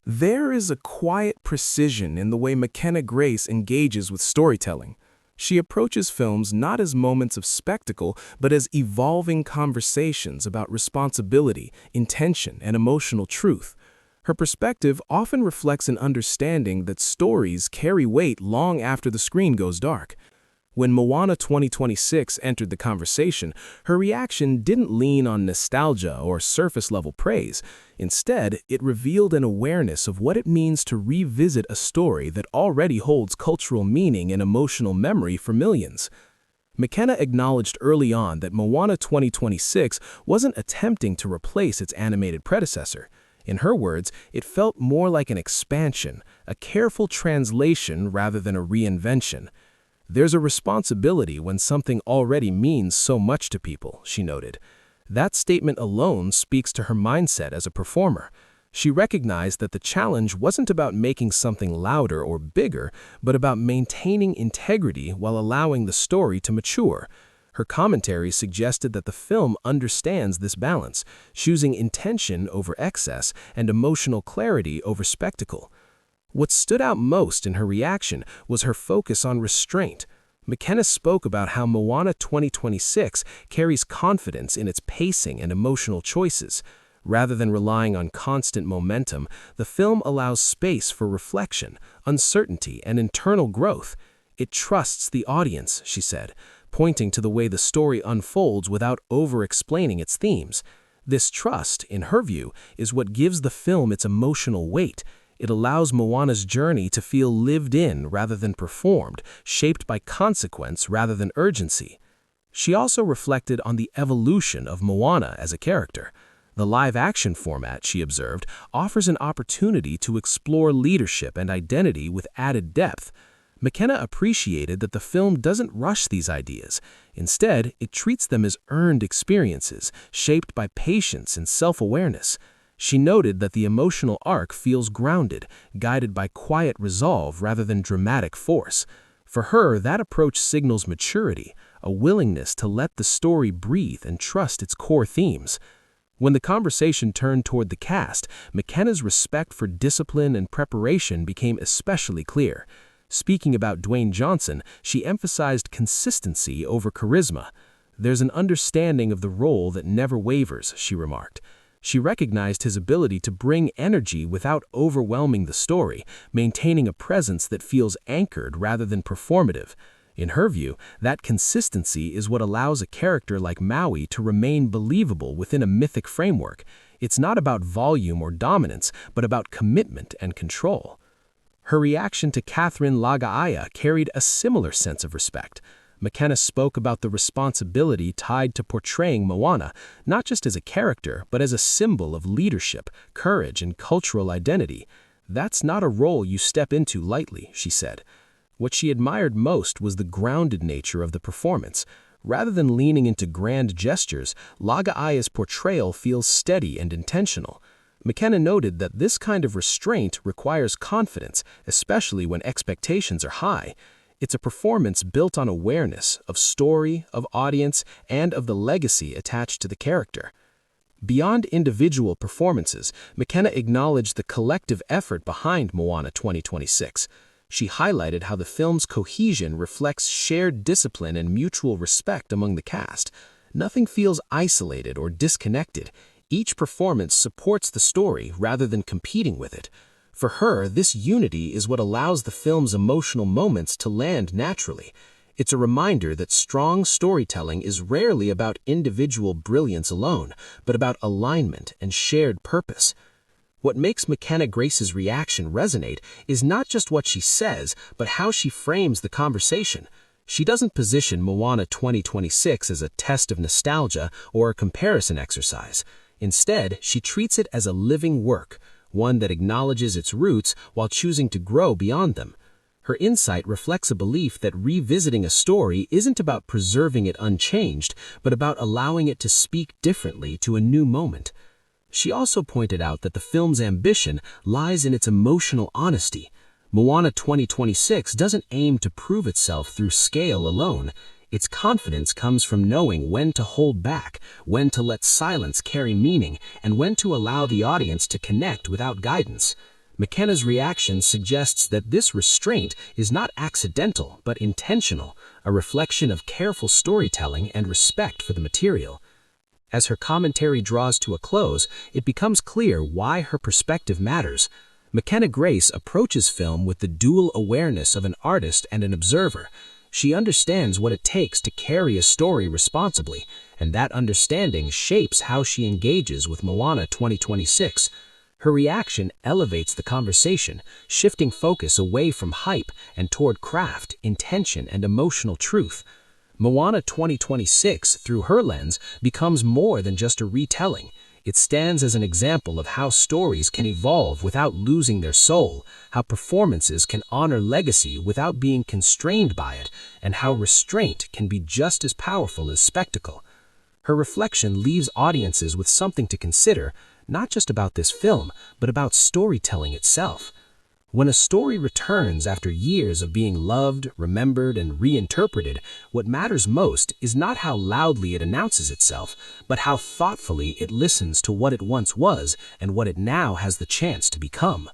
There is a quiet precision in the way McKenna Grace engages with storytelling. She approaches films not as moments of spectacle, but as evolving conversations about responsibility, intention, and emotional truth. Her perspective often reflects an understanding that stories carry weight long after the screen goes dark. When Moana 2026 entered the conversation, her reaction didn't lean on nostalgia or surface-level praise. Instead, it revealed an awareness of what it means to revisit a story that already holds cultural meaning and emotional memory for millions. McKenna acknowledged early on that Moana 2026 wasn't attempting to replace its animated predecessor. In her words, it felt more like an expansion, a careful translation rather than a reinvention. There's a responsibility when something already means so much to people, she noted. That statement alone speaks to her mindset as a performer. She recognized that the challenge wasn't about making something louder or bigger, but about maintaining integrity while allowing the story to mature. Her commentary suggested that the film understands this balance, choosing intention over excess and emotional clarity over spectacle. What stood out most in her reaction was her focus on restraint. McKenna spoke about how Moana 2026 carries confidence in its pacing and emotional choices. Rather than relying on constant momentum, the film allows space for reflection, uncertainty, and internal growth. It trusts the audience, she said, pointing to the way the story unfolds without over-explaining its themes. This trust, in her view, is what gives the film its emotional weight. It allows Moana's journey to feel lived in rather than performed, shaped by consequence rather than urgency. She also reflected on the evolution of Moana as a character. The live-action format, she observed, offers an opportunity to explore leadership and identity with added depth. McKenna appreciated that the film doesn't rush these ideas. Instead, it treats them as earned experiences, shaped by patience and self-awareness. She noted that the emotional arc feels grounded, guided by quiet resolve rather than dramatic force. For her, that approach signals maturity, a willingness to let the story breathe and trust its core themes. When the conversation turned toward the cast, McKenna's respect for discipline and preparation became especially clear. Speaking about Dwayne Johnson, she emphasized consistency over charisma. "There's an understanding of the role that never wavers," she remarked. She recognized his ability to bring energy without overwhelming the story, maintaining a presence that feels anchored rather than performative. In her view, that consistency is what allows a character like Maui to remain believable within a mythic framework. It's not about volume or dominance, but about commitment and control. Her reaction to Catherine Lagaaya carried a similar sense of respect. McKenna spoke about the responsibility tied to portraying Moana, not just as a character, but as a symbol of leadership, courage, and cultural identity. "That's not a role you step into lightly," she said. What she admired most was the grounded nature of the performance. Rather than leaning into grand gestures, Lagaaya's portrayal feels steady and intentional. McKenna noted that this kind of restraint requires confidence, especially when expectations are high. It's a performance built on awareness of story, of audience, and of the legacy attached to the character. Beyond individual performances, McKenna acknowledged the collective effort behind Moana 2026. She highlighted how the film's cohesion reflects shared discipline and mutual respect among the cast. Nothing feels isolated or disconnected. Each performance supports the story rather than competing with it. For her, this unity is what allows the film's emotional moments to land naturally. It's a reminder that strong storytelling is rarely about individual brilliance alone, but about alignment and shared purpose. What makes McKenna Grace's reaction resonate is not just what she says, but how she frames the conversation. She doesn't position Moana 2026 as a test of nostalgia or a comparison exercise. Instead, she treats it as a living work, one that acknowledges its roots while choosing to grow beyond them. Her insight reflects a belief that revisiting a story isn't about preserving it unchanged, but about allowing it to speak differently to a new moment. She also pointed out that the film's ambition lies in its emotional honesty. Moana 2026 doesn't aim to prove itself through scale alone. Its confidence comes from knowing when to hold back, when to let silence carry meaning, and when to allow the audience to connect without guidance. McKenna's reaction suggests that this restraint is not accidental but intentional, a reflection of careful storytelling and respect for the material. As her commentary draws to a close, it becomes clear why her perspective matters. Mckenna Grace approaches film with the dual awareness of an artist and an observer. She understands what it takes to carry a story responsibly, and that understanding shapes how she engages with Moana 2026. Her reaction elevates the conversation, shifting focus away from hype and toward craft, intention, and emotional truth. Moana 2026, through her lens, becomes more than just a retelling. It stands as an example of how stories can evolve without losing their soul, how performances can honor legacy without being constrained by it, and how restraint can be just as powerful as spectacle. Her reflection leaves audiences with something to consider, not just about this film, but about storytelling itself. When a story returns after years of being loved, remembered, and reinterpreted, what matters most is not how loudly it announces itself, but how thoughtfully it listens to what it once was and what it now has the chance to become.